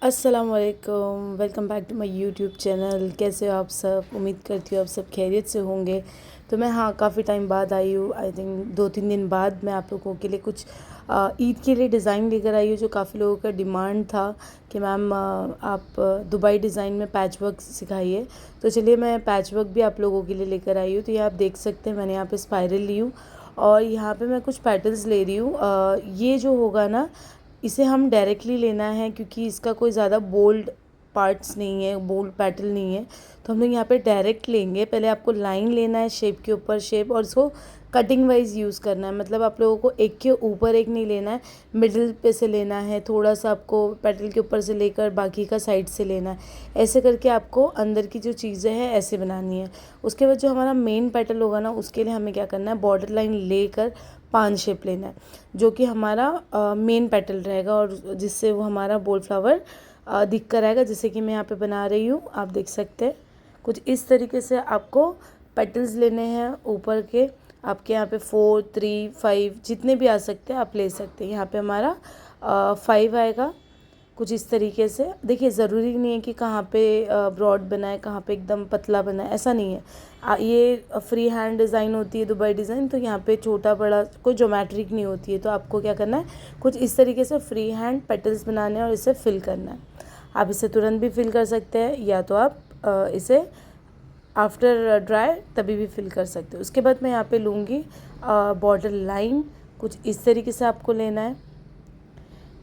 अस्सलाम वालेकुम, welcome back to my YouTube channel. कैसे हो आप सब? उम्मीद करती हूँ आप सब खैरियत से होंगे। तो मैं काफ़ी टाइम बाद आई हूँ। आई थिंक 2-3 दिन बाद मैं आप लोगों के लिए कुछ ईद के लिए डिज़ाइन लेकर आई हूँ, जो काफ़ी लोगों का डिमांड था कि मैम आप दुबई डिज़ाइन में पैच वर्क सिखाइए। तो चलिए मैं पैच वर्क भी आप लोगों के लिए लेकर आई हूँ। तो ये आप देख सकते हैं, मैंने यहाँ पे स्पाइरल ली हूँ और यहाँ पे मैं कुछ पेटल्स ले रही हूँ। ये जो होगा ना, इसे हम डायरेक्टली लेना है क्योंकि इसका कोई ज़्यादा बोल्ड पार्ट्स नहीं है, बोल्ड पेटल नहीं है। तो हम लोग यहाँ पे डायरेक्ट लेंगे। पहले आपको लाइन लेना है, शेप के ऊपर शेप, और इसको कटिंग वाइज यूज़ करना है। मतलब आप लोगों को एक के ऊपर एक नहीं लेना है, मिडिल पे से लेना है, थोड़ा सा आपको पेटल के ऊपर से लेकर बाकी का साइड से लेना है। ऐसे करके आपको अंदर की जो चीज़ें हैं ऐसे बनानी है। उसके बाद जो हमारा मेन पेटल होगा ना, उसके लिए हमें क्या करना है, बॉर्डर लाइन लेकर पान शेप लेना है, जो कि हमारा मेन पेटल रहेगा और जिससे वो हमारा बोल फ्लावर दिख कर आएगा। जैसे कि मैं यहाँ पे बना रही हूँ, आप देख सकते हैं। कुछ इस तरीके से आपको पेटल्स लेने हैं ऊपर के। आपके यहाँ पे 4, 3, 5 जितने भी आ सकते हैं आप ले सकते हैं। यहाँ पे हमारा 5 आएगा। कुछ इस तरीके से देखिए, ज़रूरी नहीं है कि कहाँ पे ब्रॉड बनाए, कहाँ पे एकदम पतला बनाए, ऐसा नहीं है। ये फ्री हैंड डिज़ाइन होती है दुबई डिज़ाइन, तो यहाँ पे छोटा बड़ा कोई ज्योमेट्रिक नहीं होती है। तो आपको क्या करना है, कुछ इस तरीके से फ्री हैंड पेटल्स बनाने हैं और इसे फिल करना है। आप इसे तुरंत भी फिल कर सकते हैं, या तो आप इसे आफ्टर ड्राई तभी भी फिल कर सकते हो। उसके बाद मैं यहाँ पे लूँगी बॉर्डर लाइन। कुछ इस तरीके से आपको लेना है।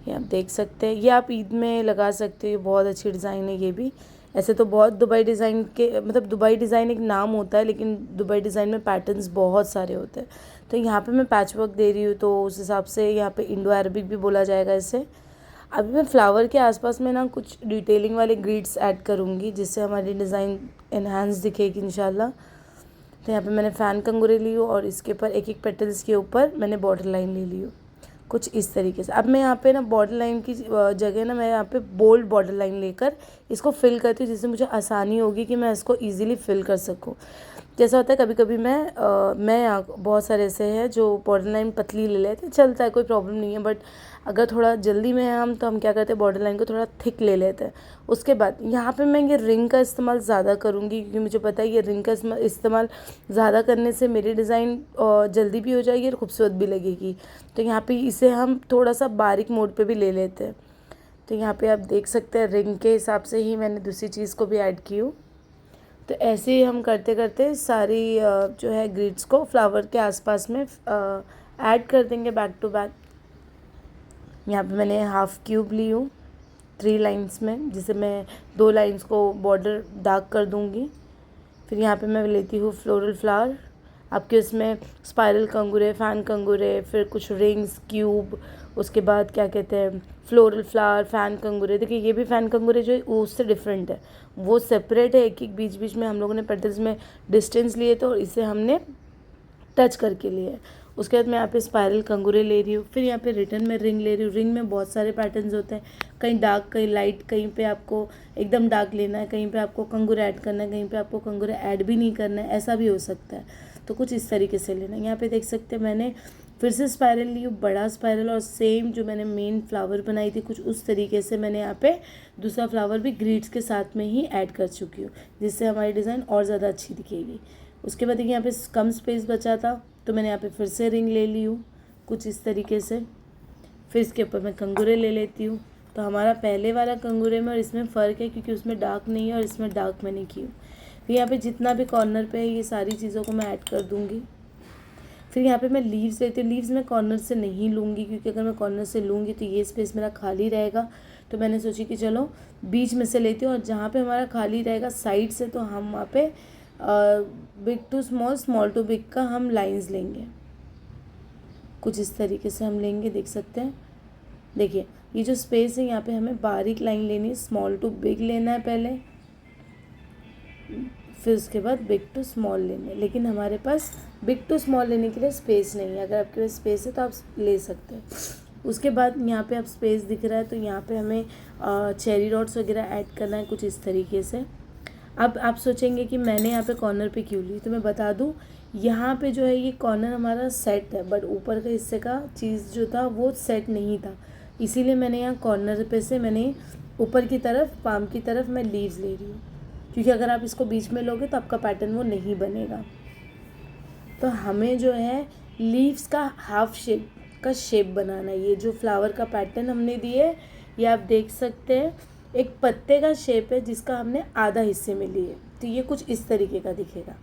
ये आप देख सकते हैं, ये आप ईद में लगा सकते हो। बहुत अच्छी डिज़ाइन है ये भी। ऐसे तो बहुत दुबई डिज़ाइन के, मतलब दुबई डिज़ाइन एक नाम होता है, लेकिन दुबई डिज़ाइन में पैटर्न्स बहुत सारे होते हैं। तो यहाँ पे मैं पैच वर्क दे रही हूँ, तो उस हिसाब से यहाँ पे इंडो अरबिक भी बोला जाएगा इसे। अभी मैं फ्लावर के आसपास में ना कुछ डिटेलिंग वाले ग्रिड्स ऐड करूँगी, जिससे हमारी डिज़ाइन इन्हांस दिखेगी इंशाल्लाह। तो यहाँ पे मैंने फ़ैन कंगूरे ली हूँ और इसके ऊपर एक एक पेटल्स के ऊपर मैंने बॉर्डर लाइन ले ली हूँ, कुछ इस तरीके से। अब मैं यहाँ पे ना बॉर्डर लाइन की जगह ना, मैं यहाँ पे बोल्ड बॉर्डर लाइन लेकर इसको फिल करती हूँ, जिससे मुझे आसानी होगी कि मैं इसको इजीली फिल कर सकूँ। जैसा होता है कभी कभी मैं यहाँ बहुत सारे ऐसे हैं जो बॉर्डर लाइन पतली ले लेते हैं, चलता है, कोई प्रॉब्लम नहीं है। बट अगर थोड़ा जल्दी में है हम, तो हम क्या करते हैं, बॉर्डर लाइन को थोड़ा थिक ले लेते हैं। उसके बाद यहाँ पे मैं ये रिंग का इस्तेमाल ज़्यादा करूँगी, क्योंकि मुझे पता है ये रिंग का इस्तेमाल ज़्यादा करने से मेरी डिज़ाइन जल्दी भी हो जाएगी और खूबसूरत भी लगेगी। तो यहाँ पे इसे हम थोड़ा सा बारीक मोड पे भी ले लेते हैं। तो यहाँ पे आप देख सकते हैं, रिंग के हिसाब से ही मैंने दूसरी चीज़ को भी ऐड की हूँ। तो ऐसे ही हम करते करते सारी जो है ग्रिड्स को फ्लावर के आसपास में ऐड कर देंगे बैक टू बैक। यहाँ पे मैंने हाफ क्यूब ली हूँ 3 लाइंस में, जिसे मैं 2 लाइंस को बॉर्डर डार्क कर दूँगी। फिर यहाँ पे मैं लेती हूँ फ्लोरल फ्लावर। आपके उसमें स्पाइरल कंगूरे, फ़ैन कंगूरे, फिर कुछ रिंग्स, क्यूब, उसके बाद क्या कहते हैं, फ्लोरल फ्लावर, फ़ैन कंगूरे। देखिए ये भी फ़ैन कंगूरे जो है वो उससे डिफरेंट है, वो सेपरेट है। एक एक बीच बीच में हम लोगों ने पेटल्स में डिस्टेंस लिए, तो इसे हमने टच करके लिए। उसके बाद मैं यहाँ पे स्पाइरल कंगूरे ले रही हूँ। फिर यहाँ पे रिटर्न में रिंग ले रही हूँ। रिंग में बहुत सारे पैटर्न्स होते हैं, कहीं डार्क, कहीं लाइट, कहीं पे आपको एकदम डार्क लेना है, कहीं पे आपको कंगूरे ऐड करना है, कहीं पे आपको कंगूरे ऐड भी नहीं करना है, ऐसा भी हो सकता है। तो कुछ इस तरीके से लेना है। यहाँ पे देख सकते हैं मैंने फिर से स्पाइरल ली हूँ, बड़ा स्पाइरल, और सेम जो मैंने मेन फ्लावर बनाई थी कुछ उस तरीके से मैंने यहाँ पे दूसरा फ्लावर भी ग्रिड्स के साथ में ही ऐड कर चुकी हूँ, जिससे हमारी डिज़ाइन और ज़्यादा अच्छी दिखेगी। उसके बाद देखिए यहाँ पे कम स्पेस बचा था, तो मैंने यहाँ पे फिर से रिंग ले ली हूँ, कुछ इस तरीके से। फिर इसके ऊपर मैं कंगूरे ले लेती हूँ। तो हमारा पहले वाला कंगूरे में और इसमें फ़र्क है, क्योंकि उसमें डार्क नहीं है और इसमें डार्क मैंने की हूँ। फिर यहाँ पे जितना भी कॉर्नर पे है, ये सारी चीज़ों को मैं ऐड कर दूँगी। फिर यहाँ पे मैं लीव्स लेती हूँ। लीव्स मैं कॉर्नर से नहीं लूँगी, क्योंकि अगर मैं कॉर्नर से लूँगी तो ये स्पेस मेरा खाली रहेगा। तो मैंने सोची कि चलो बीच में से लेती हूँ, और जहाँ पे हमारा खाली रहेगा साइड से, तो हम वहाँ पे big to small, small to big का हम लाइंस लेंगे। कुछ इस तरीके से हम लेंगे, देख सकते हैं। देखिए ये जो स्पेस है, यहाँ पे हमें बारीक लाइन लेनी है, स्मॉल टू बिग लेना है पहले, फिर उसके बाद बिग टू स्मॉल लेने। लेकिन हमारे पास बिग टू स्मॉल लेने के लिए स्पेस नहीं है। अगर आपके पास स्पेस है तो आप ले सकते हैं। उसके बाद यहाँ पे आप स्पेस दिख रहा है, तो यहाँ पे हमें चेरी डॉट्स वगैरह ऐड करना है, कुछ इस तरीके से। अब आप सोचेंगे कि मैंने यहाँ पे कॉर्नर पे क्यों ली, तो मैं बता दूँ, यहाँ पे जो है ये कॉर्नर हमारा सेट है, बट ऊपर का हिस्से का चीज़ जो था वो सेट नहीं था, इसीलिए मैंने यहाँ कॉर्नर पे से मैंने ऊपर की तरफ पाम की तरफ मैं लीव्स ले रही हूँ, क्योंकि अगर आप इसको बीच में लोगे तो आपका पैटर्न वो नहीं बनेगा। तो हमें जो है लीव्स का हाफ शेप का शेप बनाना है। ये जो फ्लावर का पैटर्न हमने दिए ये आप देख सकते हैं, एक पत्ते का शेप है जिसका हमने आधा हिस्से में लिए, तो ये कुछ इस तरीके का दिखेगा,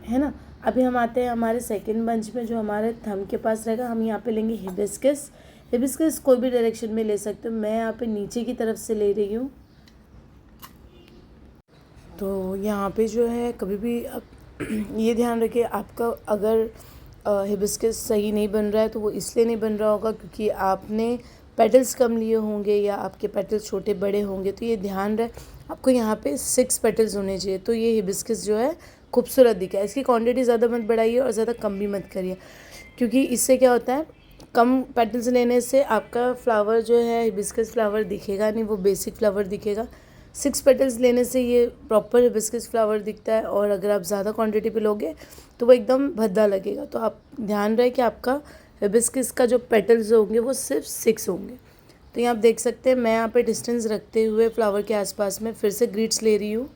है ना। अभी हम आते हैं हमारे सेकंड बंच में, जो हमारे थंब के पास रहेगा। हम यहाँ पे लेंगे हिबिस्कस। हिबिस्कस कोई भी डायरेक्शन में ले सकते हो, मैं यहाँ पे नीचे की तरफ से ले रही हूँ। तो यहाँ पे जो है कभी भी आप ये ध्यान रखिए, आपका अगर हिबिस्कस सही नहीं बन रहा है तो वो इसलिए नहीं बन रहा होगा क्योंकि आपने पेटल्स कम लिए होंगे या आपके पेटल्स छोटे बड़े होंगे। तो ये ध्यान रहे, आपको यहाँ पे 6 पेटल्स होने चाहिए, तो ये हिबिस्कस जो है खूबसूरत दिखा है। इसकी क्वांटिटी ज़्यादा मत बढ़ाइए और ज़्यादा कम भी मत करिए, क्योंकि इससे क्या होता है, कम पेटल्स लेने से आपका फ्लावर जो है हिबिस्कस फ्लावर दिखेगा नहीं, वो बेसिक फ्लावर दिखेगा। 6 पेटल्स लेने से ये प्रॉपर हिबिस्कस फ्लावर दिखता है, और अगर आप ज़्यादा क्वांटिटी पे लोगे तो वो एकदम भद्दा लगेगा। तो आप ध्यान रहे कि आपका हिबिस्कस का जो पेटल्स होंगे वो सिर्फ 6 होंगे। तो यहाँ आप देख सकते हैं, मैं यहाँ पे डिस्टेंस रखते हुए फ्लावर के आसपास में फिर से ग्रीड्स ले रही हूँ।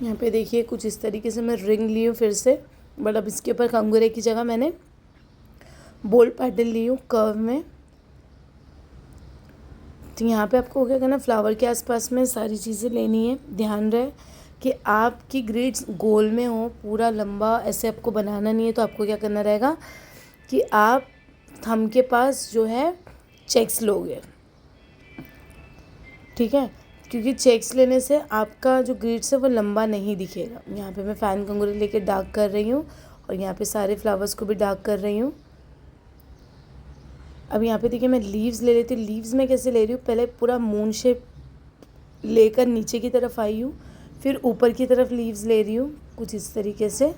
यहाँ पे देखिए कुछ इस तरीके से मैं रिंग ली हूँ फिर से, बट अब इसके ऊपर कंगूरे की जगह मैंने बोल्ड पैटर्न ली हूँ कर्व में। तो यहाँ पे आपको क्या करना, फ्लावर के आसपास में सारी चीज़ें लेनी है। ध्यान रहे कि आपकी ग्रिड्स गोल में हो, पूरा लंबा ऐसे आपको बनाना नहीं है। तो आपको क्या करना रहेगा कि आप थंब के पास जो है चेक्स लोगे, ठीक है, क्योंकि चेक्स लेने से आपका जो ग्रिड्स है वो लंबा नहीं दिखेगा। यहाँ पे मैं फ़ैन कंगूरे लेके डार्क कर रही हूँ और यहाँ पे सारे फ्लावर्स को भी डार्क कर रही हूँ। अब यहाँ पे देखिए मैं लीव्स ले लेती हूँ। लीव्स में कैसे ले रही हूँ, पहले पूरा मून शेप लेकर नीचे की तरफ आई हूँ, फिर ऊपर की तरफ लीव्स ले रही हूँ कुछ इस तरीके से।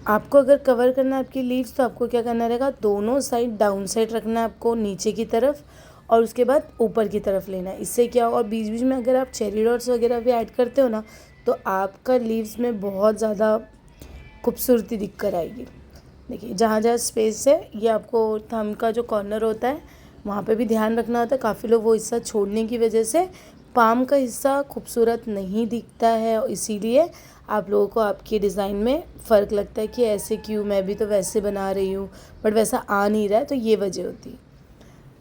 आपको अगर कवर करना है आपकी लीव्स तो आपको क्या करना रहेगा, दोनों साइड डाउन साइड रखना है आपको नीचे की तरफ, और उसके बाद ऊपर की तरफ लेना है। इससे क्या हो, और बीच बीच में अगर आप चेरी डॉट्स वगैरह भी ऐड करते हो ना, तो आपका लीव्स में बहुत ज़्यादा खूबसूरती दिख कर आएगी। देखिए जहाँ जहाँ स्पेस है, ये आपको थंब का जो कॉर्नर होता है वहाँ पे भी ध्यान रखना होता है। काफ़ी लोग वो हिस्सा छोड़ने की वजह से पाम का हिस्सा खूबसूरत नहीं दिखता है, और इसीलिए आप लोगों को आपकी डिज़ाइन में फ़र्क लगता है कि ऐसे क्यों, मैं भी तो वैसे बना रही हूँ बट वैसा आ नहीं रहा है, तो ये वजह होती है।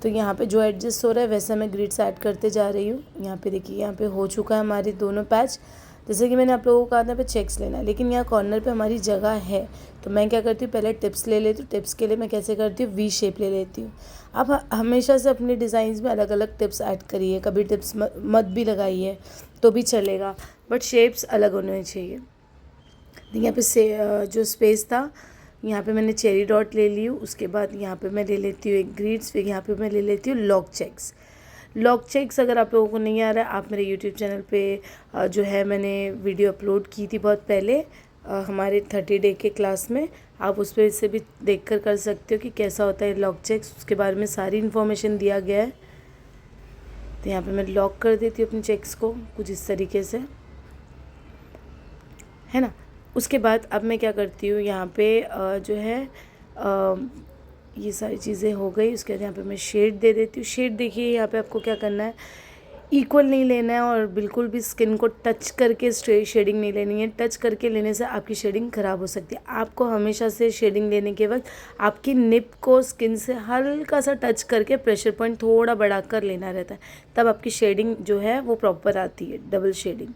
तो यहाँ पे जो एडजस्ट हो रहा है वैसा मैं ग्रिड्स ऐड करते जा रही हूँ। यहाँ पे देखिए यहाँ पे हो चुका है हमारे दोनों पैच। जैसे कि मैंने आप लोगों को कहा था यहाँ पे चेक्स लेना है, लेकिन यहाँ कॉर्नर पे हमारी जगह है, तो मैं क्या करती हूँ, पहले टिप्स ले लेती हूँ। टिप्स के लिए मैं कैसे करती हूँ, वी शेप ले लेती हूँ। आप हमेशा से अपने डिज़ाइंस में अलग अलग टिप्स ऐड करिए, कभी टिप्स मत भी लगाइए तो भी चलेगा, बट शेप्स अलग होने चाहिए। यहाँ पे से जो स्पेस था, यहाँ पे मैंने चेरी डॉट ले ली हूँ। उसके बाद यहाँ पे मैं ले लेती हूँ एक ग्रिड्स, फिर यहाँ पे मैं ले लेती हूँ लॉक चेक्स। लॉक चेक्स अगर आप लोगों को नहीं आ रहा है, आप मेरे यूट्यूब चैनल पे जो है मैंने वीडियो अपलोड की थी बहुत पहले हमारे 30 डे के क्लास में, आप उस पर से भी देख कर सकते हो कि कैसा होता है लॉक चेक्स। उसके बारे में सारी इन्फॉर्मेशन दिया गया है। तो यहाँ पे मैं लॉक कर देती हूँ अपने चेक्स को कुछ इस तरीके से, है ना। उसके बाद अब मैं क्या करती हूँ, यहाँ पे जो है ये सारी चीज़ें हो गई। उसके बाद यहाँ पे मैं शेड दे देती हूँ। शेड देखिए यहाँ पे आपको क्या करना है, इक्वल नहीं लेना है और बिल्कुल भी स्किन को टच करके शेडिंग नहीं लेनी है। टच करके लेने से आपकी शेडिंग ख़राब हो सकती है। आपको हमेशा से शेडिंग लेने के वक्त आपकी निप को स्किन से हल्का सा टच करके प्रेशर पॉइंट थोड़ा बढ़ा कर लेना रहता है, तब आपकी शेडिंग जो है वो प्रॉपर आती है, डबल शेडिंग।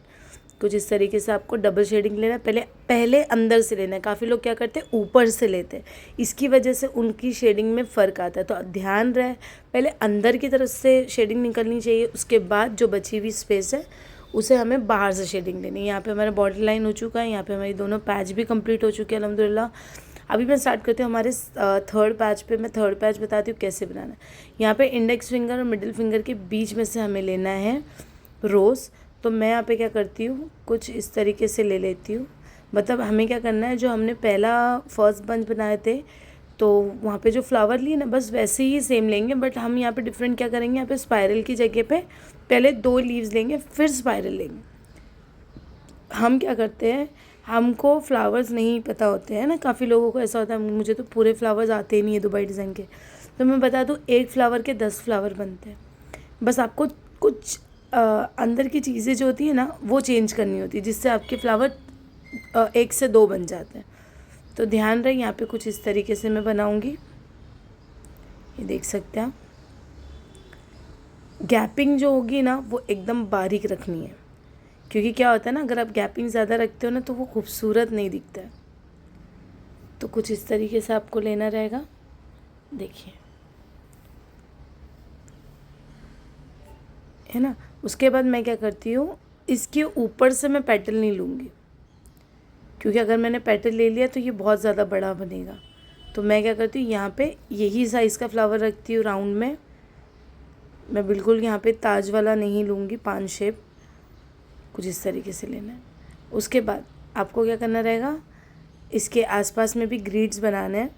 कुछ इस तरीके से आपको डबल शेडिंग लेना है। पहले अंदर से लेना है। काफ़ी लोग क्या करते हैं, ऊपर से लेते हैं, इसकी वजह से उनकी शेडिंग में फ़र्क आता है। तो ध्यान रहे, पहले अंदर की तरफ से शेडिंग निकलनी चाहिए, उसके बाद जो बची हुई स्पेस है उसे हमें बाहर से शेडिंग लेनी है। यहाँ पे हमारा बॉर्डर लाइन हो चुका है, यहाँ पे हमारी दोनों पैच भी कंप्लीट हो चुके हैं अल्हम्दुलिल्लाह। अभी मैं स्टार्ट करती हूँ हमारे थर्ड पैच पे। मैं थर्ड पैच बताती हूँ कैसे बनाना है। यहाँ पे इंडेक्स फिंगर और मिडिल फिंगर के बीच में से हमें लेना है रोज़। तो मैं यहाँ पे क्या करती हूँ, कुछ इस तरीके से ले लेती हूँ। मतलब हमें क्या करना है, जो हमने पहला फर्स्ट बंच बनाए थे तो वहाँ पे जो फ्लावर लिए ना, बस वैसे ही सेम लेंगे, बट हम यहाँ पे डिफरेंट क्या करेंगे, यहाँ पे स्पाइरल की जगह पे पहले 2 लीव्स लेंगे, फिर स्पाइरल लेंगे। हम क्या करते हैं, हमको फ्लावर्स नहीं पता होते हैं ना, काफ़ी लोगों को ऐसा होता है मुझे तो पूरे फ्लावर्स आते ही नहीं है दुबई डिज़ाइन के। तो मैं बता दूँ, एक फ्लावर के 10 फ्लावर बनते हैं। बस आपको कुछ अंदर की चीज़ें जो होती है ना वो चेंज करनी होती है, जिससे आपके फ्लावर 1 से 2 बन जाते हैं। तो ध्यान रहे, यहाँ पे कुछ इस तरीके से मैं बनाऊँगी, ये देख सकते हैं आप। गैपिंग जो होगी ना वो एकदम बारीक रखनी है, क्योंकि क्या होता है ना, अगर आप गैपिंग ज़्यादा रखते हो ना तो वो खूबसूरत नहीं दिखता है। तो कुछ इस तरीके से आपको लेना रहेगा, देखिए, है ना। उसके बाद मैं क्या करती हूँ, इसके ऊपर से मैं पेटल नहीं लूँगी, क्योंकि अगर मैंने पेटल ले लिया तो ये बहुत ज़्यादा बड़ा बनेगा। तो मैं क्या करती हूँ, यहाँ पे यही साइज़ का फ्लावर रखती हूँ राउंड में। मैं बिल्कुल यहाँ पे ताज वाला नहीं लूँगी, पान शेप, कुछ इस तरीके से लेना है। उसके बाद आपको क्या करना रहेगा, इसके आसपास में भी ग्रिड्स बनाने हैं।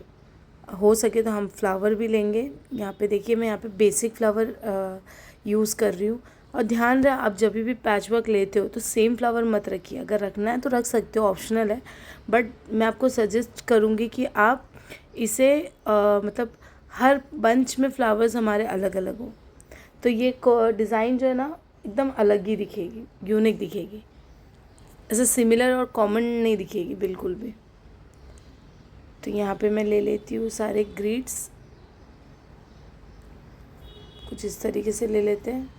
हो सके तो हम फ्लावर भी लेंगे। यहाँ पे देखिए, मैं यहाँ पे बेसिक फ्लावर यूज़ कर रही हूँ। और ध्यान रहे, आप जब भी पैच वर्क लेते हो तो सेम फ्लावर मत रखिए। अगर रखना है तो रख सकते हो, ऑप्शनल है, बट मैं आपको सजेस्ट करूँगी कि आप इसे मतलब हर बंच में फ्लावर्स हमारे अलग अलग हो, तो ये डिज़ाइन जो है ना एकदम अलग ही दिखेगी, यूनिक दिखेगी, ऐसे सिमिलर और कॉमन नहीं दिखेगी बिल्कुल भी। तो यहाँ पे मैं ले लेती हूँ सारे ग्रिड्स, कुछ इस तरीके से ले लेते हैं।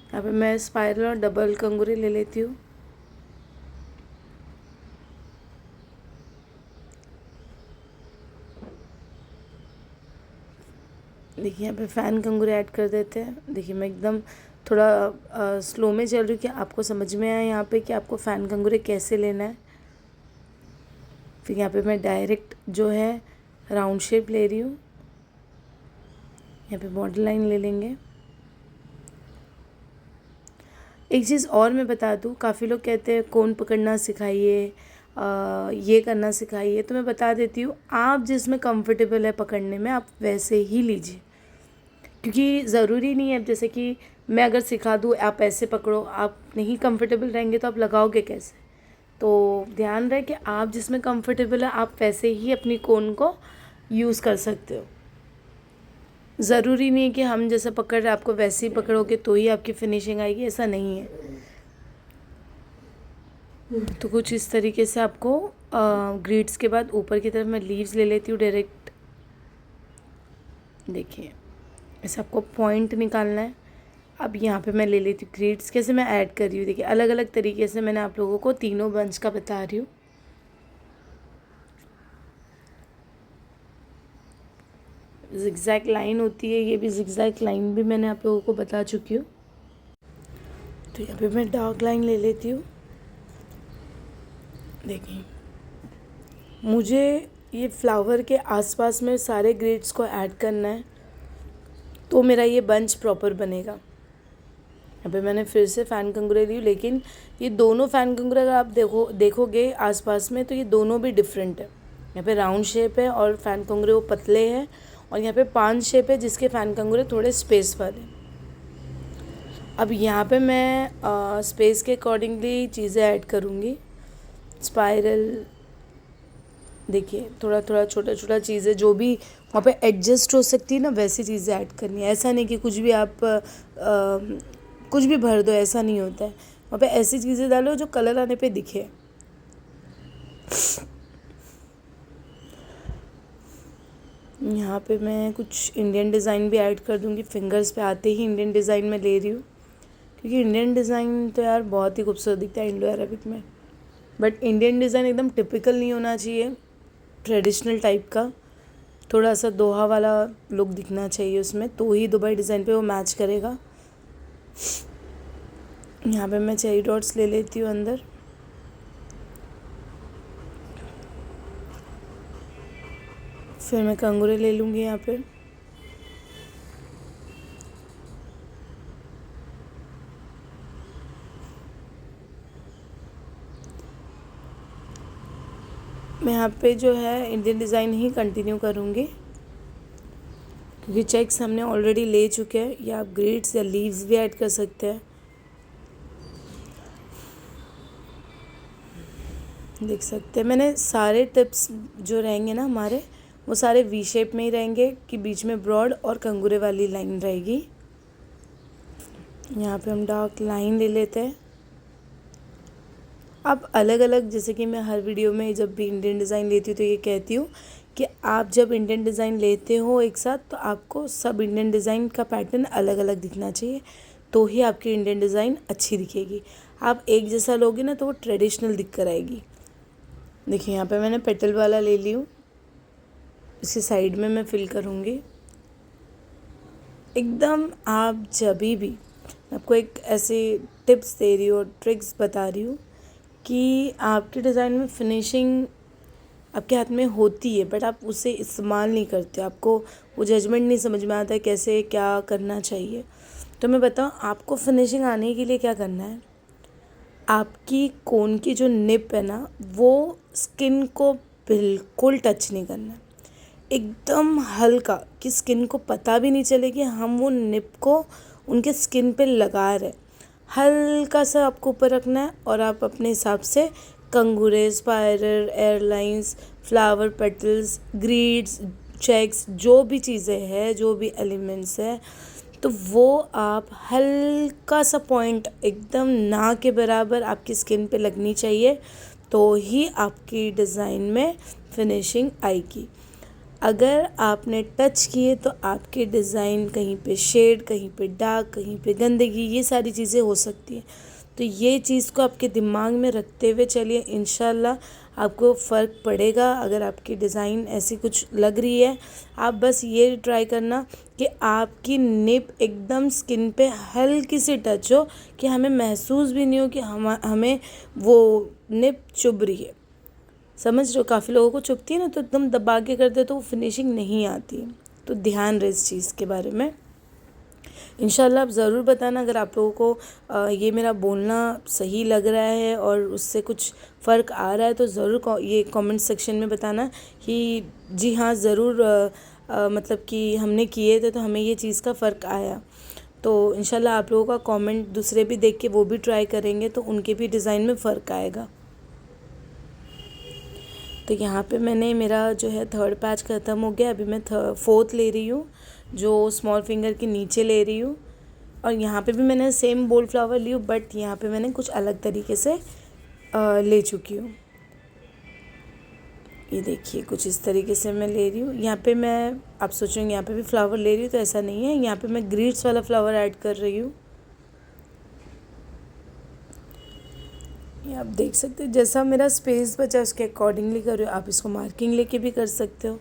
यहाँ पे मैं स्पाइरल और डबल कंगूरे ले लेती हूँ। देखिए, यहाँ पे फ़ैन कंगूरे ऐड कर देते हैं। देखिए, मैं एकदम थोड़ा स्लो में चल रही हूँ कि आपको समझ में आए यहाँ पे कि आपको फ़ैन कंगूरे कैसे लेना है। फिर यहाँ पे मैं डायरेक्ट जो है राउंड शेप ले रही हूँ। यहाँ पे बॉर्डर लाइन ले लेंगे। एक चीज़ और मैं बता दूँ, काफ़ी लोग कहते हैं कोन पकड़ना सिखाइए, ये करना सिखाइए, तो मैं बता देती हूँ, आप जिसमें कंफर्टेबल है पकड़ने में आप वैसे ही लीजिए। क्योंकि ज़रूरी नहीं है, जैसे कि मैं अगर सिखा दूँ आप ऐसे पकड़ो, आप नहीं कंफर्टेबल रहेंगे तो आप लगाओगे कैसे। तो ध्यान रहे कि आप जिसमें कंफर्टेबल है आप वैसे ही अपनी कोन को यूज़ कर सकते हो। ज़रूरी नहीं है कि हम जैसे पकड़ रहे आपको वैसे ही पकड़ोगे तो ही आपकी फिनिशिंग आएगी, ऐसा नहीं है। तो कुछ इस तरीके से आपको ग्रिड्स के बाद ऊपर की तरफ मैं लीव्स ले लेती हूँ डायरेक्ट। देखिए, ऐसे आपको पॉइंट निकालना है। अब यहाँ पे मैं ले लेती हूँ ग्रिड्स, कैसे मैं ऐड कर रही हूँ। देखिए, अलग अलग तरीके से मैंने आप लोगों को तीनों बंच का बता रही हूँ। ज़िगज़ैग लाइन होती है, ये भी ज़िगज़ैग लाइन भी मैंने आप लोगों को बता चुकी हूँ। तो यहाँ पे मैं डार्क लाइन ले लेती हूँ। देखिए, मुझे ये फ्लावर के आसपास में सारे ग्रिड्स को ऐड करना है, तो मेरा ये बंच प्रॉपर बनेगा। यहाँ पे मैंने फिर से फ़ैन कंगूरे ली, लेकिन ये दोनों फ़ैन कंगूरे अगर आप देखोगे आसपास में तो ये दोनों भी डिफरेंट है। यहाँ पे राउंड शेप है और फ़ैन कंगूरे वो पतले हैं, और यहाँ पे पान शेप है जिसके फ़ैन कंगूरे थोड़े स्पेस वाले। अब यहाँ पे मैं स्पेस के अकॉर्डिंगली चीज़ें ऐड करूँगी। स्पाइरल, देखिए, थोड़ा थोड़ा छोटा छोटा चीज़ें जो भी वहाँ पे एडजस्ट हो सकती है ना, वैसी चीज़ें ऐड करनी है। ऐसा नहीं कि कुछ भी आप कुछ भी भर दो, ऐसा नहीं होता है। वहाँ पे ऐसी चीज़ें डालो जो कलर आने पे दिखे। यहाँ पे मैं कुछ इंडियन डिज़ाइन भी ऐड कर दूँगी। फिंगर्स पे आते ही इंडियन डिज़ाइन में ले रही हूँ, क्योंकि इंडियन डिज़ाइन तो यार बहुत ही खूबसूरत दिखता है इंडो अरेबिक में। बट इंडियन डिज़ाइन एकदम टिपिकल नहीं होना चाहिए, ट्रेडिशनल टाइप का, थोड़ा सा दोहा वाला लुक दिखना चाहिए उसमें, तो ही दुबई डिज़ाइन पे वो मैच करेगा। यहाँ पे मैं चेरी डॉट्स ले लेती हूँ अंदर। फिर मैं कंगूरे ले लूँगी यहाँ पे। मैं यहाँ पे जो है इंडियन डिज़ाइन ही कंटिन्यू करूँगी, क्योंकि चेक्स हमने ऑलरेडी ले चुके हैं, या आप ग्रिड्स या लीव्स भी ऐड कर सकते हैं। देख सकते हैं मैंने सारे टिप्स जो रहेंगे ना हमारे, वो सारे वी शेप में ही रहेंगे कि बीच में ब्रॉड और कंगूरे वाली लाइन रहेगी। यहाँ पे हम डार्क लाइन ले लेते हैं। आप अलग अलग, जैसे कि मैं हर वीडियो में जब भी इंडियन डिज़ाइन लेती हूँ तो ये कहती हूँ कि आप जब इंडियन डिज़ाइन लेते हो एक साथ, तो आपको सब इंडियन डिज़ाइन का पैटर्न अलग अलग दिखना चाहिए, तो ही आपकी इंडियन डिज़ाइन अच्छी दिखेगी। आप एक जैसा लोगे ना तो वो ट्रेडिशनल दिख कर आएगी। देखिए यहाँ पे मैंने पेटल वाला ले ली हूँ, इसी साइड में मैं फिल करूँगी एकदम। आप जब भी, आपको एक ऐसे टिप्स दे रही हूँ और ट्रिक्स बता रही हूँ कि आपके डिज़ाइन में फिनिशिंग आपके हाथ में होती है, बट आप उसे इस्तेमाल नहीं करते, आपको वो जजमेंट नहीं समझ में आता है कैसे क्या करना चाहिए। तो मैं बताऊँ आपको फिनिशिंग आने के लिए क्या करना है। आपकी कोन की जो निप है ना, वो स्किन को बिल्कुल टच नहीं करना है, एकदम हल्का, कि स्किन को पता भी नहीं चले कि हम वो निप को उनके स्किन पे लगा रहे। हल्का सा आपको ऊपर रखना है और आप अपने हिसाब से कंगूरे, spiral, airlines, flower petals, grids, checks, जो भी चीज़ें हैं, जो भी एलिमेंट्स है, तो वो आप हल्का सा पॉइंट एकदम ना के बराबर आपकी स्किन पे लगनी चाहिए, तो ही आपकी डिज़ाइन में फिनिशिंग आएगी। अगर आपने टच किए तो आपके डिज़ाइन कहीं पे शेड, कहीं पे डार्क, कहीं पे गंदगी, ये सारी चीज़ें हो सकती हैं। तो ये चीज़ को आपके दिमाग में रखते हुए चलिए, इंशाल्लाह आपको फ़र्क पड़ेगा। अगर आपकी डिज़ाइन ऐसी कुछ लग रही है, आप बस ये ट्राई करना कि आपकी निप एकदम स्किन पे हल्की सी टच हो, कि हमें महसूस भी नहीं हो कि हमें वो निप चुभ रही है। समझ रहे हो, काफ़ी लोगों को चुभती है ना, तो एकदम दबा के करते तो वो फिनिशिंग नहीं आती। तो ध्यान रहे इस चीज़ के बारे में। इंशाल्लाह आप ज़रूर बताना अगर आप लोगों को ये मेरा बोलना सही लग रहा है और उससे कुछ फ़र्क आ रहा है, तो ज़रूर ये कमेंट सेक्शन में बताना कि जी हाँ ज़रूर, मतलब कि हमने किए थे तो हमें ये चीज़ का फ़र्क आया। तो इंशाल्लाह आप लोगों का कमेंट दूसरे भी देख के वो भी ट्राई करेंगे, तो उनके भी डिज़ाइन में फ़र्क आएगा। तो यहाँ पे मैंने, मेरा जो है थर्ड पैच ख़त्म हो गया। अभी मैं फोर्थ ले रही हूँ, जो स्मॉल फिंगर के नीचे ले रही हूँ। और यहाँ पे भी मैंने सेम बोल फ्लावर ली हूँ, बट यहाँ पे मैंने कुछ अलग तरीके से ले चुकी हूँ। ये देखिए कुछ इस तरीके से मैं ले रही हूँ। यहाँ पे मैं, आप सोचेंगे यहाँ पे भी फ्लावर ले रही हूँ, तो ऐसा नहीं है। यहाँ पे मैं ग्रीड्स वाला फ्लावर ऐड कर रही हूँ। ये आप देख सकते हो, जैसा मेरा स्पेस बचा उसके अकॉर्डिंगली कर रही हो। आप इसको मार्किंग लेके भी कर सकते हो।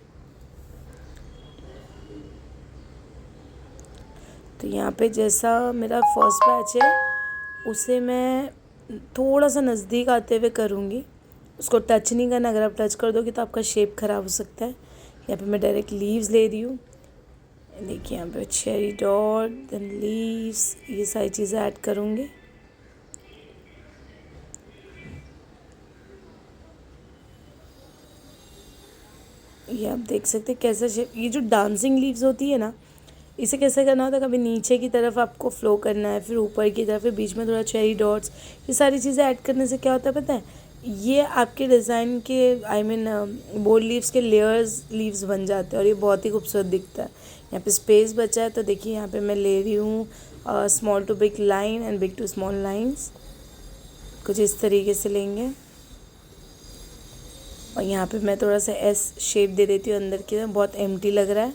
तो यहाँ पे जैसा मेरा फर्स्ट पैच है, उसे मैं थोड़ा सा नज़दीक आते हुए करूँगी, उसको टच नहीं करना। अगर आप टच कर दोगे तो आपका शेप ख़राब हो सकता है। यहाँ पे मैं डायरेक्ट लीव्स ले रही हूँ। देखिए यहाँ पे चेरी डॉट, देन लीव्स, ये सारी चीज़ें ऐड करूँगी। ये आप देख सकते हैं कैसा शेप। ये जो डांसिंग लीव्स होती है ना, इसे कैसे करना होता है, कभी नीचे की तरफ आपको फ्लो करना है, फिर ऊपर की तरफ, फिर बीच में थोड़ा चेरी डॉट्स, ये सारी चीज़ें ऐड करने से क्या होता है पता है, ये आपके डिज़ाइन के, आई मीन बोल्ड लीव्स के लेयर्स लीव्स बन जाते हैं और ये बहुत ही खूबसूरत दिखता है। यहाँ पे स्पेस बचा है, तो देखिए यहाँ पे मैं ले रही हूँ small to big line and big to small lines, कुछ इस तरीके से लेंगे। और यहाँ पे मैं थोड़ा सा एस शेप दे देती हूँ अंदर की तरफ, बहुत एम्प्टी लग रहा है।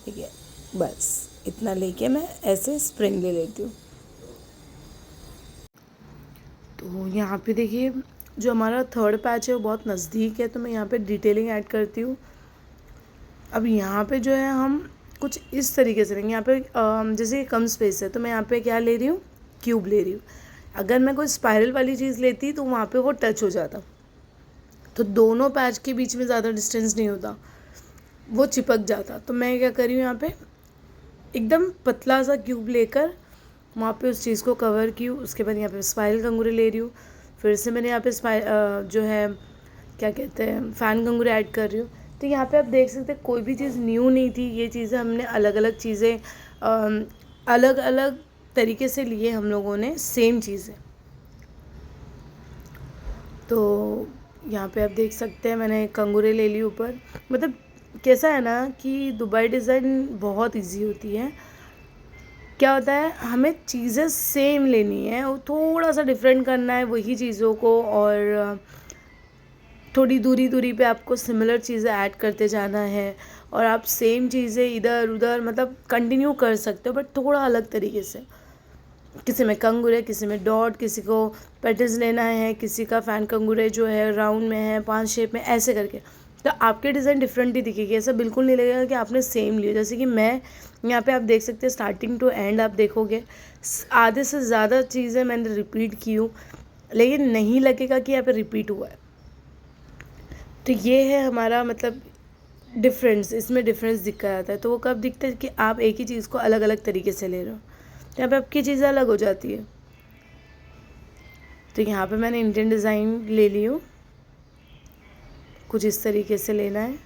ठीक है, बस इतना लेके मैं ऐसे स्प्रिंग ले लेती हूँ। तो यहाँ पे देखिए जो हमारा थर्ड पैच है वो बहुत नज़दीक है, तो मैं यहाँ पे डिटेलिंग ऐड करती हूँ। अब यहाँ पे जो है हम कुछ इस तरीके से लेंगे। यहाँ पे जैसे कम स्पेस है, तो मैं यहाँ पे क्या ले रही हूँ, क्यूब ले रही हूँ। अगर मैं कोई स्पाइरल वाली चीज़ लेती तो वहाँ पे वो टच हो जाता, तो दोनों पैच के बीच में ज़्यादा डिस्टेंस नहीं होता, वो चिपक जाता। तो मैं क्या कर रही हूँ, यहाँ पे एकदम पतला सा क्यूब लेकर वहाँ पे उस चीज़ को कवर की हूँ। उसके बाद यहाँ पे स्पाइरल कंगूरे ले रही हूँ। फिर से मैंने यहाँ पे जो है क्या कहते हैं, फ़ैन कंगूरे ऐड कर रही हूँ। तो यहाँ पे आप देख सकते हैं कोई भी चीज़ न्यू नहीं थी, ये चीज़ें हमने अलग अलग चीज़ें अलग अलग तरीके से लिए हम लोगों ने सेम चीज़ें। तो यहाँ पे आप देख सकते हैं मैंने कंगूरे ले ली ऊपर। मतलब कैसा है ना कि दुबई डिज़ाइन बहुत इजी होती है। क्या होता है, हमें चीज़ें सेम लेनी है और थोड़ा सा डिफरेंट करना है वही चीज़ों को, और थोड़ी दूरी दूरी पे आपको सिमिलर चीज़ें ऐड करते जाना है, और आप सेम चीज़ें इधर उधर मतलब कंटिन्यू कर सकते हो बट थोड़ा अलग तरीके से। किसी में कंगूरे, किसी में डॉट, किसी को पैटर्न्स लेना है, किसी का फ़ैन कंगूरे जो है राउंड में है, 5 शेप में, ऐसे करके। तो आपके डिज़ाइन डिफरेंट ही दिखेगी। ऐसा बिल्कुल नहीं लगेगा कि आपने सेम लिया। जैसे कि मैं यहाँ पे आप देख सकते हैं स्टार्टिंग टू एंड आप देखोगे आधे से ज़्यादा चीज़ें मैंने रिपीट की हूँ, लेकिन नहीं लगेगा कि यहाँ पे रिपीट हुआ है। तो ये है हमारा मतलब डिफरेंस, इसमें डिफरेंस दिख कर आता है। तो वो कब दिखता है कि आप एक ही चीज़ को अलग अलग तरीके से ले रहे हो, तो यहाँ पे आपकी चीज़ें अलग हो जाती है। तो यहाँ पे मैंने इंडियन डिज़ाइन ले ली हूँ, कुछ इस तरीके से लेना है।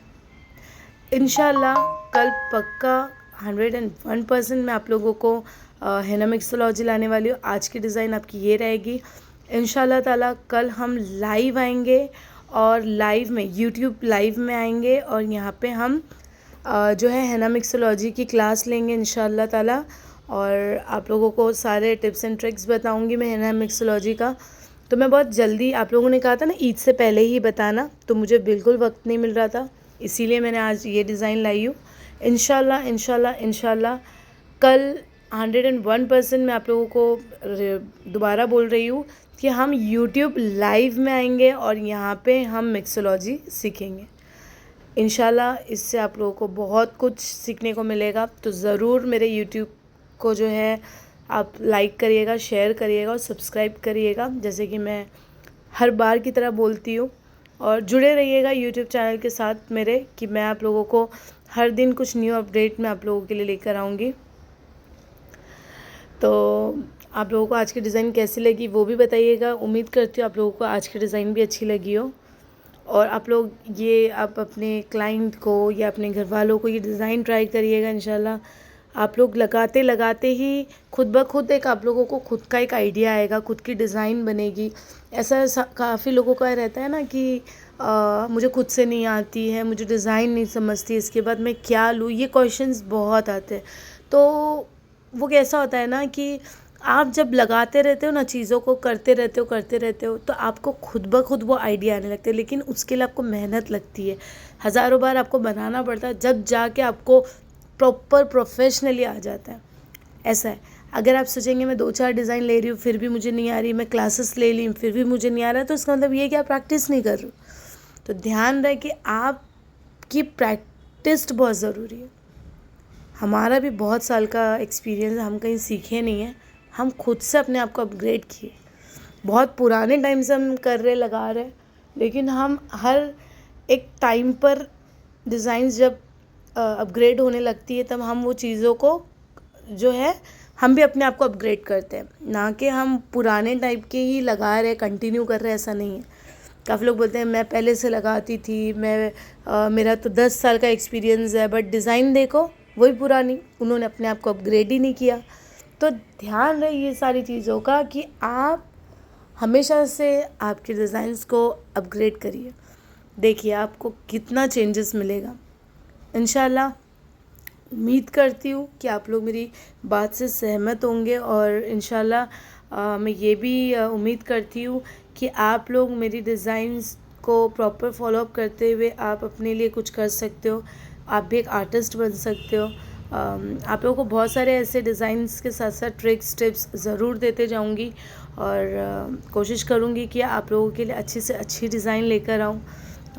इंशाल्लाह कल पक्का 101% मैं आप लोगों को हेना मिक्सोलॉजी लाने वाली हूँ। आज की डिज़ाइन आपकी ये रहेगी। इंशाल्लाह ताला कल हम लाइव आएंगे, और लाइव में यूट्यूब लाइव में आएंगे, और यहाँ पे हम जो है हेना मिक्सोलॉजी की क्लास लेंगे इंशाल्लाह ताला। और आप लोगों को सारे टिप्स एंड ट्रिक्स बताऊंगी मैं हेना मिक्सोलॉजी का। तो मैं बहुत जल्दी, आप लोगों ने कहा था ना ईद से पहले ही बताना, तो मुझे बिल्कुल वक्त नहीं मिल रहा था, इसीलिए मैंने आज ये डिज़ाइन लाई हूँ। इंशाल्लाह इंशाल्लाह इंशाल्लाह कल 101% मैं आप लोगों को दोबारा बोल रही हूँ कि हम यूट्यूब लाइव में आएंगे और यहाँ पे हम मिक्सोलॉजी सीखेंगे। इंशाल्लाह इससे आप लोगों को बहुत कुछ सीखने को मिलेगा। तो ज़रूर मेरे यूट्यूब को जो है आप लाइक करिएगा, शेयर करिएगा और सब्सक्राइब करिएगा, जैसे कि मैं हर बार की तरह बोलती हूँ। और जुड़े रहिएगा यूट्यूब चैनल के साथ मेरे, कि मैं आप लोगों को हर दिन कुछ न्यू अपडेट मैं आप लोगों के लिए लेकर आऊँगी। तो आप लोगों को आज की डिज़ाइन कैसी लगी वो भी बताइएगा। उम्मीद करती हूँ आप लोगों को आज की डिज़ाइन भी अच्छी लगी हो, और आप लोग ये आप अपने क्लाइंट को या अपने घर वालों को ये डिज़ाइन ट्राई करिएगा। इंशाल्लाह आप लोग लगाते लगाते ही खुद ब खुद एक आप लोगों को खुद का एक आइडिया आएगा, खुद की डिज़ाइन बनेगी। ऐसा काफ़ी लोगों का रहता है ना कि मुझे खुद से नहीं आती है, मुझे डिज़ाइन नहीं समझती, इसके बाद मैं क्या लूँ, ये क्वेश्चंस बहुत आते हैं। तो वो कैसा होता है ना कि आप जब लगाते रहते हो ना, चीज़ों को करते रहते हो तो आपको खुद ब खुद वो आइडिया आने लगते हैं, लेकिन उसके लिए आपको मेहनत लगती है, हज़ारों बार आपको बनाना पड़ता है, जब जाके आपको प्रॉपर प्रोफेशनली आ जाता है। ऐसा है, अगर आप सोचेंगे मैं 2-4 डिज़ाइन ले रही हूँ फिर भी मुझे नहीं आ रही, मैं क्लासेस ले ली फिर भी मुझे नहीं आ रहा, तो इसका मतलब ये कि आप प्रैक्टिस नहीं कर रहे हो। तो ध्यान रहे कि आपकी प्रैक्टिस बहुत ज़रूरी है। हमारा भी बहुत साल का एक्सपीरियंस है, हम कहीं सीखे नहीं हैं, हम खुद से अपने आप को अपग्रेड किए। बहुत पुराने टाइम से हम कर रहे लगा रहे, लेकिन हम हर एक टाइम पर डिज़ाइंस जब अपग्रेड होने लगती है तब हम वो चीज़ों को जो है हम भी अपने आप को अपग्रेड करते हैं, ना कि हम पुराने टाइप के ही लगा रहे कंटिन्यू कर रहे, ऐसा नहीं है। काफ़ी लोग बोलते हैं मैं पहले से लगाती थी, मेरा तो 10 साल का एक्सपीरियंस है, बट डिज़ाइन देखो वही पुरानी, उन्होंने अपने आप को अपग्रेड ही नहीं किया। तो ध्यान रहे ये सारी चीज़ों का कि आप हमेशा से आपके डिज़ाइंस को अपग्रेड करिए, देखिए आपको कितना चेंजेस मिलेगा। इंशाल्लाह उम्मीद करती हूँ कि आप लोग मेरी बात से सहमत होंगे, और इंशाल्लाह मैं ये भी उम्मीद करती हूँ कि आप लोग मेरी डिज़ाइंस को प्रॉपर फॉलोअप करते हुए आप अपने लिए कुछ कर सकते हो, आप भी एक आर्टिस्ट बन सकते हो। आप लोगों को बहुत सारे ऐसे डिज़ाइंस के साथ साथ ट्रिक्स टिप्स ज़रूर देते जाऊंगी, और कोशिश करूंगी कि आप लोगों के लिए अच्छी से अच्छी डिज़ाइन लेकर आऊं,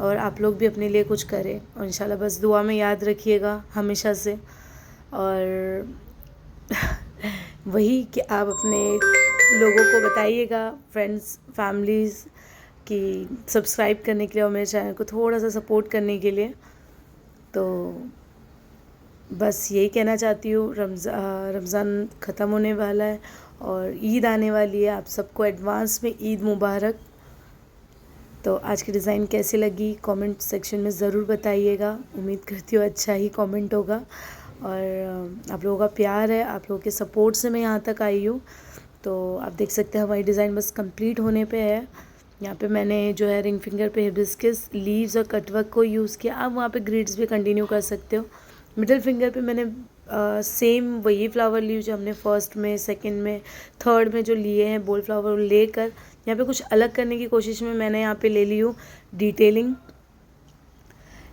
और आप लोग भी अपने लिए कुछ करें। और इंशाल्लाह बस दुआ में याद रखिएगा हमेशा से, और वही कि आप अपने लोगों को बताइएगा, फ्रेंड्स फैमिलीज़, कि सब्सक्राइब करने के लिए और मेरे चैनल को थोड़ा सा सपोर्ट करने के लिए। तो बस यही कहना चाहती हूँ। रमज़ान ख़त्म होने वाला है और ईद आने वाली है, आप सबको एडवांस में ईद मुबारक। तो आज की डिज़ाइन कैसी लगी कमेंट सेक्शन में ज़रूर बताइएगा, उम्मीद करती हूँ अच्छा ही कमेंट होगा। और आप लोगों का प्यार है, आप लोगों के सपोर्ट से मैं यहाँ तक आई हूँ। तो आप देख सकते हैं हमारी डिज़ाइन बस कंप्लीट होने पे है। यहाँ पे मैंने जो है रिंग फिंगर पे हिबिस्कस लीव्स और कटवर्क को यूज़ किया। आप वहाँ पे ग्रिड्स भी कंटिन्यू कर सकते हो। मिडिल फिंगर पे मैंने सेम वही फ्लावर लीव जो हमने फर्स्ट में, सेकंड में, थर्ड में जो लिए हैं बोल फ्लावर लेकर यहाँ पे कुछ अलग करने की कोशिश में मैंने यहाँ पे ले ली हूँ डिटेलिंग।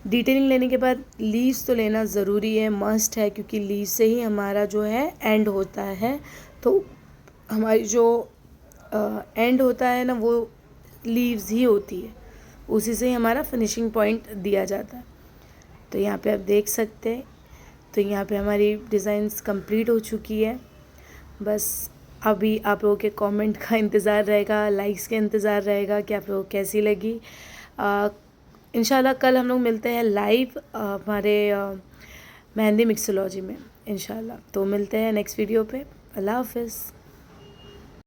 डिटेलिंग लेने के बाद लीव्स तो लेना ज़रूरी है, मस्ट है, क्योंकि लीव से ही हमारा जो है एंड होता है। तो हमारी जो एंड होता है ना वो लीव्स ही होती है, उसी से ही हमारा फिनिशिंग पॉइंट दिया जाता है। तो यहाँ पे आप देख सकते हैं। तो यहाँ पे हमारी डिज़ाइंस कंप्लीट हो चुकी है। बस अभी आप लोगों के कमेंट का इंतज़ार रहेगा, लाइक्स का इंतज़ार रहेगा कि आप लोगों को कैसी लगी। इंशाल्लाह कल हम लोग मिलते हैं लाइव हमारे मेहंदी मिक्सोलॉजी में इंशाल्लाह। तो मिलते हैं नेक्स्ट वीडियो पे। अल्लाह हाफ़िज़।